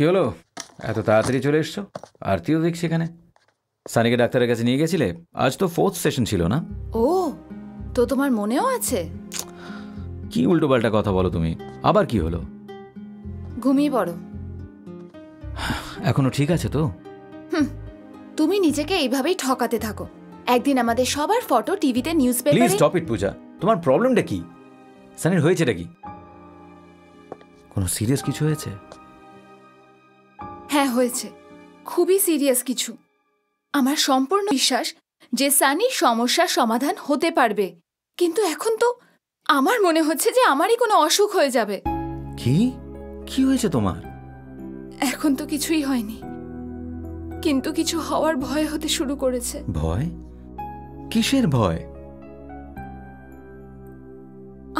কি হলো, এত তাড়াতাড়ি চলে এসছো? আরতিও দেখছি এখানে। সানিকে ডাক্তারের কাছে নিয়ে গেছিলে? আজ তো 4th সেশন ছিল না? ও, তো তোমার মনেও আছে? কি উল্টোপাল্টা কথা বলো তুমি। আবার কি হলো? ঘুমিয়ে পড়ো। এখনো ঠিক আছে তো? তুমি নিজেকে এইভাবেই ঠকাতে থাকো। একদিন আমাদের সবার ফটো টিভিতে, নিউজ প্লিজ পেপারে। স্টপ ইট পূজা। তোমার প্রবলেমটা কি? সানির হয়েছেটা কি? কোনো সিরিয়াস কিছু হয়েছে? হ্যাঁ হয়েছে, খুবই সিরিয়াস কিছু। আমার সম্পূর্ণ বিশ্বাস যে সানির সমস্যার সমাধান হতে পারবে, কিন্তু এখন তো আমার মনে হচ্ছে যে আমারই কোনো অসুখ হয়ে যাবে। কি কি হয়েছে তোমার? এখন তো কিছুই হয়নি, কিন্তু কিছু হওয়ার ভয় হতে শুরু করেছে। ভয়? কিসের ভয়?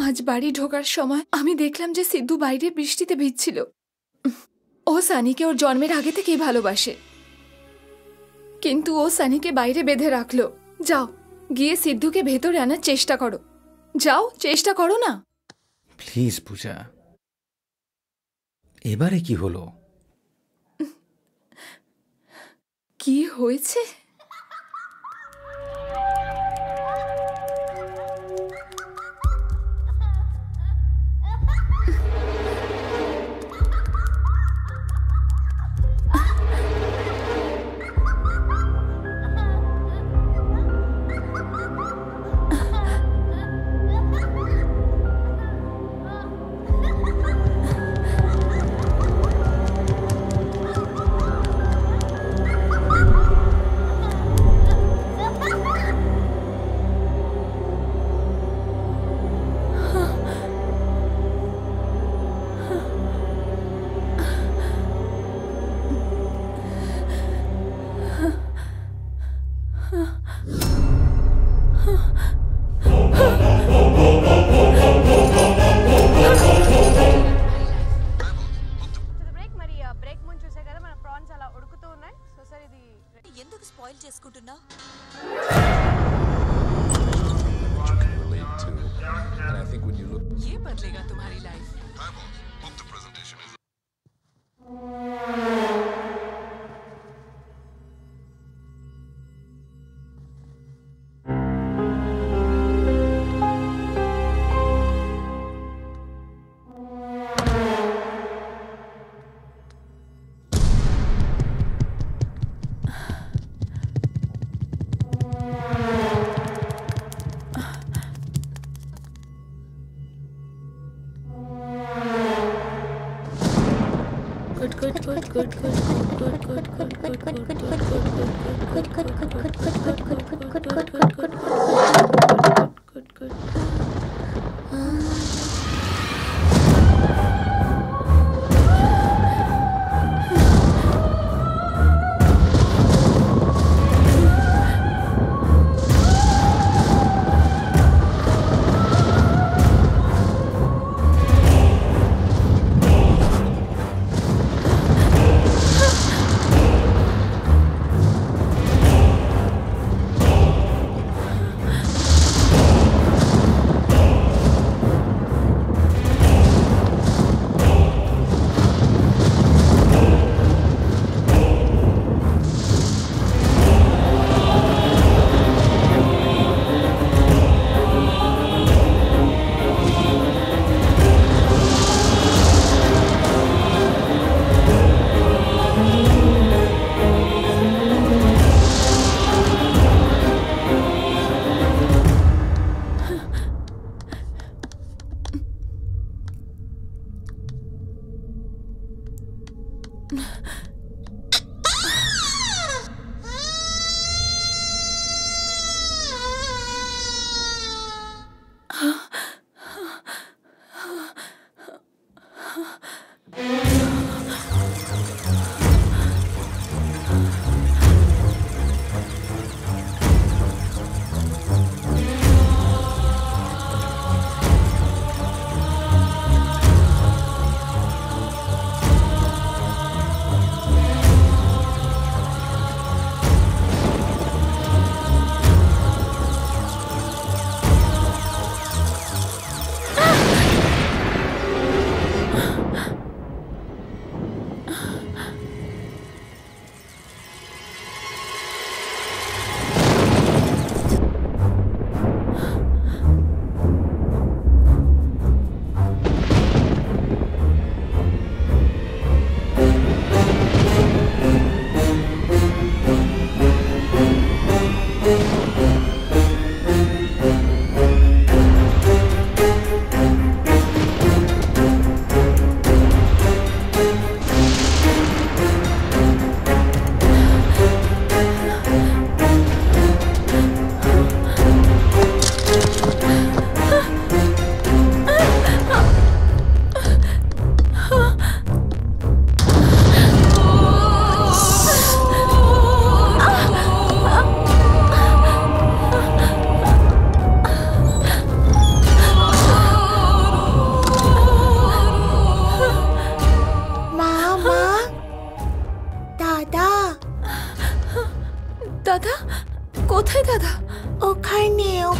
আজ বাড়ি ঢোকার সময় আমি দেখলাম যে সিদ্ধু বাইরে বৃষ্টিতে ভিজছিল। ও সানিকে ওর জন্মের আগে থেকেই ভালোবাসে, কিন্তু ও সানিকে বাইরে বেঁধে রাখলো। যাও, গিয়ে সিদ্ধুকে ভেতরে আনার চেষ্টা করো। যাও, চেষ্টা করো না। প্লিজ পূজা, এবারে কি হলো? কি হয়েছে? ఎందుకు స్పాయిల్ చేసుకుంటున్నా? ये बदलेगा तुम्हारी लाइफ।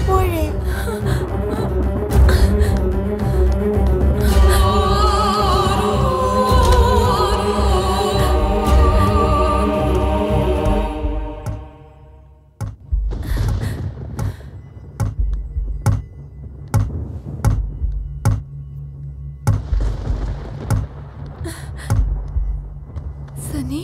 পড়ে। সানি,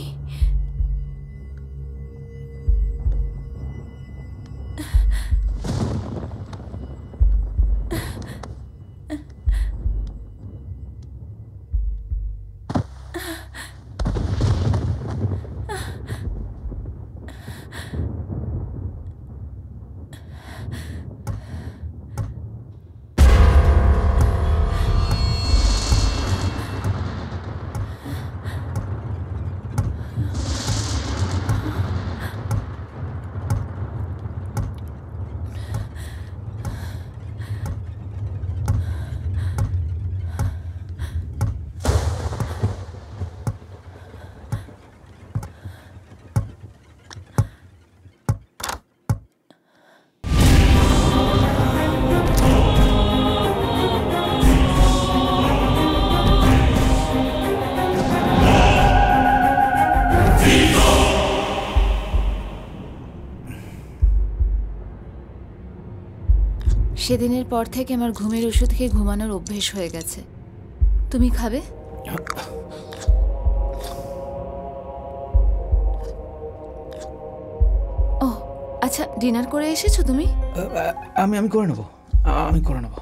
সেদিনের পর থেকে আমার ঘুমের ওষুধ খেয়ে ঘুমানোর অভ্যেস হয়ে গেছে। তুমি খাবে? ও আচ্ছা, ডিনার করে এসেছো তুমি? আমি করে নেবো, আমি করে নেবো।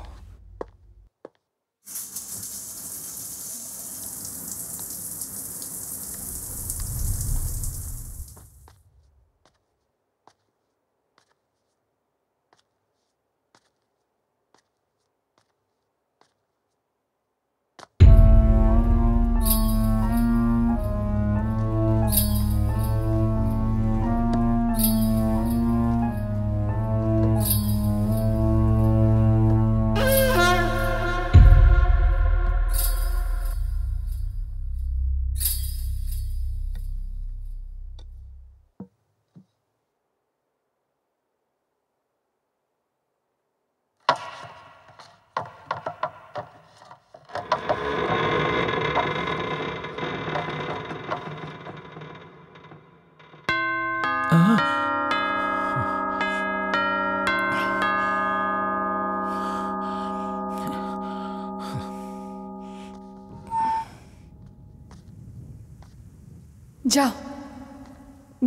যাও,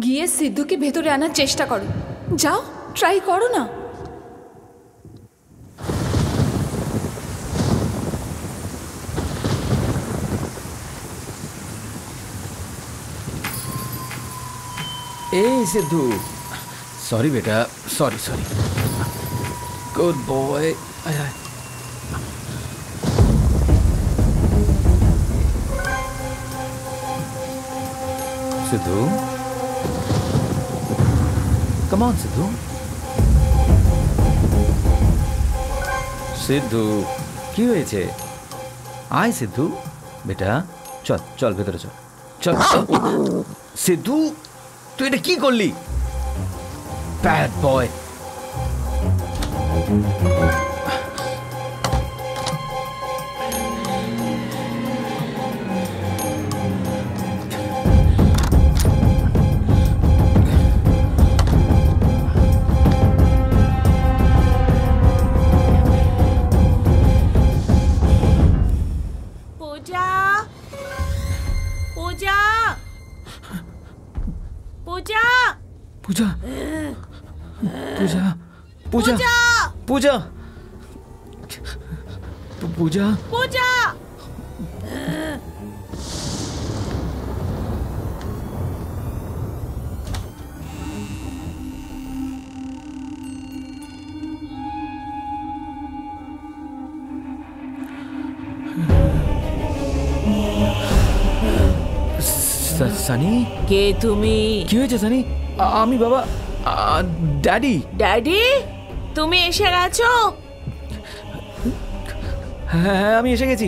গিয়ে সিদ্ধুকে ভেতরে আনার চেষ্টা করো। যাও, ট্রাই করো না। এই সিদ্ধু, সরি বেটা, sorry. Good boy. Sindhu, come on Sindhu. Sindhu, কি হয়েছে? আয় সিদ্ধু বেটা, চল ভেতরে চল। সিদ্ধু, তুই এটা কি করলি? Bad boy. पूजा সানি, কে তুমি? কি হয়েছে সানি? আমি বাবা, ড্যাডি। ড্যাডি, তুমি এসে গেছো? হ্যাঁ, আমি এসে গেছি।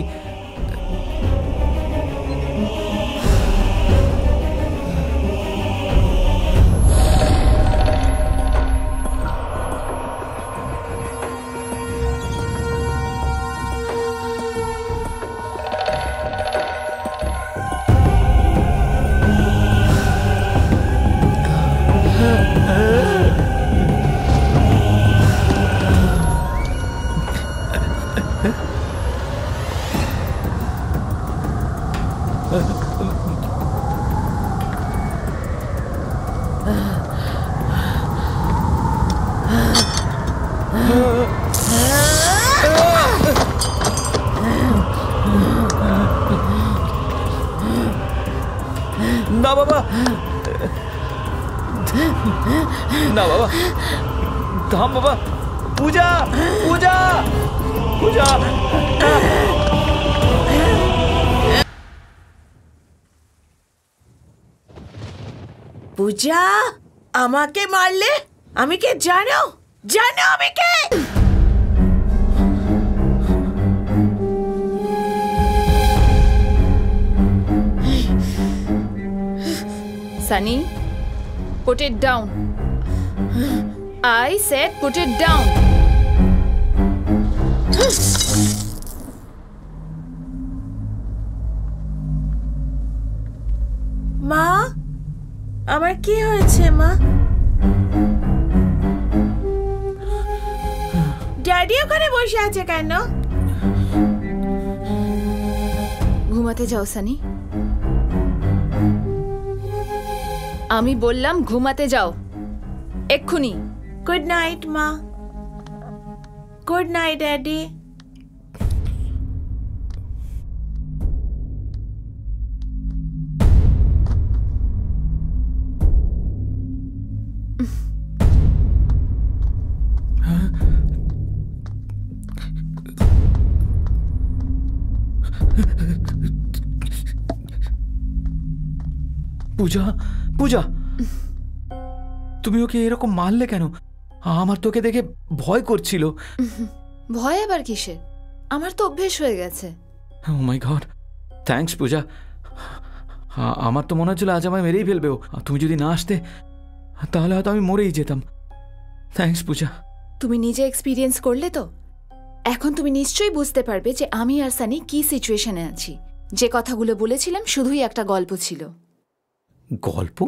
না বাবা, না বাবা, থাম বাবা। পূজা, পূজা, পূজা। পূজা, আমাকে মারলে? আমি কে জানো? জানো আমি কে? Sunny, put it down. I said put it down. মা, আমার কি হয়েছে মা? ড্যাডি ওখানে বসে আছে কেন? ঘুমাতে যাও সানি। আমি বললাম ঘুমাতে যাও এক্ষুনি। গুড নাইট মা। Good night daddy. Puja, Puja, তুমি ওকে এরকম মারলে কেন? আমার তোকে দেখে ভয় করছিল। ভয় আবার কিসের? আমার তো অভ্যেস হয়ে গেছে। ও মাই গড, থ্যাঙ্কস পূজা। আমার তো মনে হচ্ছিল আজ আমায় মেরেই ফেলবে ও। তুমি যদি না আসতে তাহলে হয়তো আমি মরেই যেতাম। থ্যাঙ্কস পূজা। তুমি নিজে এক্সপিরিয়েন্স করলে তো এখন তুমি নিশ্চয়ই বুঝতে পারবে যে আমি আর সানি কি সিচুয়েশনে আছি। যে কথাগুলো বলেছিলাম শুধুই একটা গল্প ছিল। গল্প?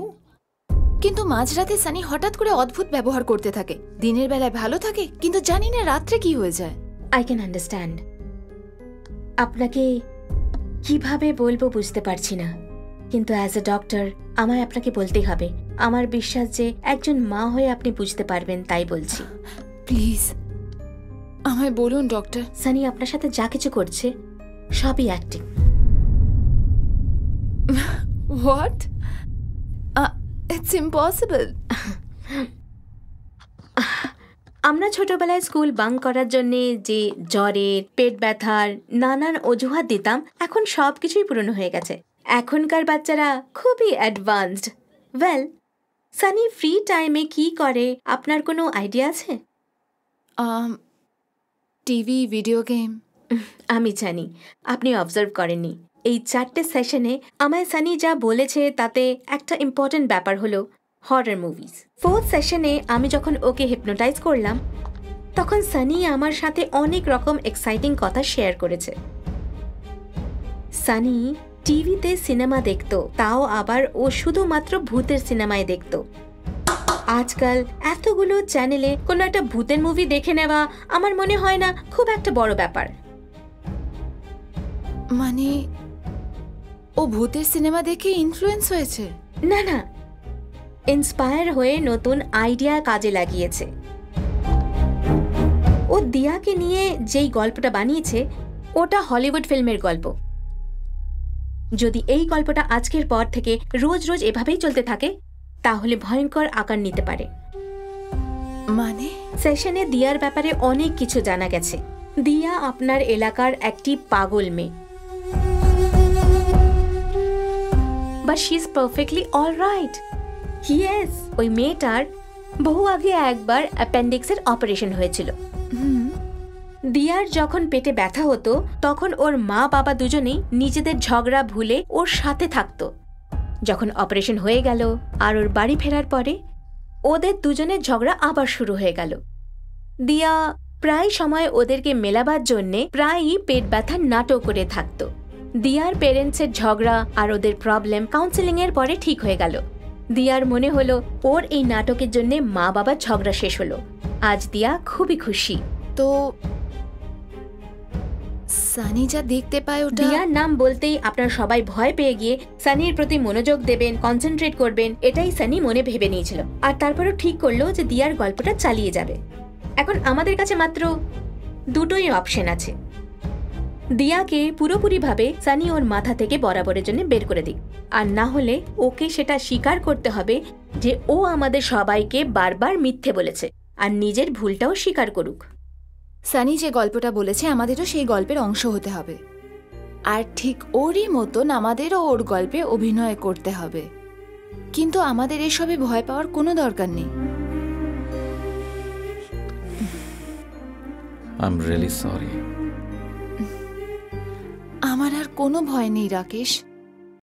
কিন্তু মাঝরাতে সানি হঠাৎ করে অদ্ভুত ব্যবহার করতে থাকে। দিনের বেলায় ভালো থাকে, কিন্তু জানি না রাত্রে কি হয়ে যায়। I can understand. আপনাকে কিভাবে বলবো বুঝতে পারছি না, কিন্তু অ্যাজ এ ডক্টর আমায় আপনাকে বলতেই হবে। আমার বিশ্বাস যে একজন মা হয়ে আপনি বুঝতে পারবেন, তাই বলছি। প্লিজ আমায় বলুন ডক্টর। সানি আপনার সাথে যা কিছু করছে সবই অ্যাক্টিং। হোয়াট? It's impossible. আমরা ছোটবেলায় স্কুল বাঙ্ক করার জন্যে যে জ্বরের, পেট ব্যথার নানান অজুহাত দিতাম, এখন সব কিছুই পুরনো হয়ে গেছে। এখনকার বাচ্চারা খুবই অ্যাডভান্সড। ওয়েল, সানি ফ্রি টাইমে কি করে আপনার কোনো আইডিয়া আছে? TV, video game. আমি জানি আপনি অবজার্ভ করেননি। এই 4টে সেশনে আমায় সানি যা বলেছে তাতে একটা ইম্পর্টেন্ট ব্যাপার হলো হরর মুভিজ। 4th সেশনে আমি যখন ওকে হিপনোটাইজ করলাম তখন সানি আমার সাথে অনেক রকম এক্সাইটিং কথা শেয়ার করেছে। সানি টিভিতে সিনেমা দেখতো, তাও আবার ও শুধুমাত্র ভূতের সিনেমায় দেখতো। আজকাল এতগুলো চ্যানেলে কোনো একটা ভূতের মুভি দেখে নেওয়া আমার মনে হয় না খুব একটা বড় ব্যাপার। মানে ও ভূতের সিনেমা দেখে ইনফ্লুয়েন্স হয়েছে? না না, ইন্সপায়ার হয়ে নতুন আইডিয়া কাজে লাগিয়েছে। ও দিয়াকে নিয়ে যেই গল্পটা বানিয়েছে ওটা হলিউড ফিল্মের গল্প। যদি এই গল্পটা আজকের পর থেকে রোজ রোজ এভাবেই চলতে থাকে তাহলে ভয়ঙ্কর আকার নিতে পারে। মানে সেশনে দিয়ার ব্যাপারে অনেক কিছু জানা গেছে। দিয়া আপনার এলাকার একটি পাগল মেয়ে, but she is perfectly alright. Yes, ওই মেয়েটার বহু আগে একবার অ্যাপেন্ডিক্সের অপারেশন হয়েছিল। দিয়ার যখন পেটে ব্যথা হতো তখন ওর মা বাবা দুজনেই নিজেদের ঝগড়া ভুলে ওর সাথে থাকতো। যখন অপারেশন হয়ে গেল আর ওর বাড়ি ফেরার পরে ওদের দুজনের ঝগড়া আবার শুরু হয়ে গেল। দিয়া প্রায় সময় ওদেরকে মেলাবার জন্যে প্রায়ই পেট ব্যথার নাটক করে থাকতো। দিয়ার পেরেন্টসের ঝগড়া আর ওদের প্রবলেম কাউন্সেলিং এর পরে ঠিক হয়ে গেল। দিয়ার মনে হলো ওর এই নাটকের জন্য মা বাবার ঝগড়া শেষ হলো। আজ দিয়া খুবই খুশি। তো সানি যা দেখতে পায় ওটা? দিয়ার নাম বলতেই আপনার সবাই ভয় পেয়ে গিয়ে সানির প্রতি মনোযোগ দেবেন, কনসেন্ট্রেট করবেন, এটাই সানি মনে ভেবে নিয়েছিল। আর তারপরও ঠিক করলো যে দিয়ার গল্পটা চালিয়ে যাবে। এখন আমাদের কাছে মাত্র দুটোই অপশন আছে। দিয়াকে পুরোপুরিভাবে সানি ওর মাথা থেকে বরাবরের জন্য বের করে দিক, আর না হলে ওকে সেটা স্বীকার করতে হবে যে ও আমাদের সবাইকে বারবার মিথ্যে বলেছে, আর নিজের ভুলটাও স্বীকার করুক। সানি যে গল্পটা বলেছে আমাদেরও সেই গল্পের অংশ হতে হবে, আর ঠিক ওরই মতন আমাদেরও ওর গল্পে অভিনয় করতে হবে। কিন্তু আমাদের এসবে ভয় পাওয়ার কোনো দরকার নেই। I am really sorry. আমার আর কোনো ভয় নেই রাকেশ।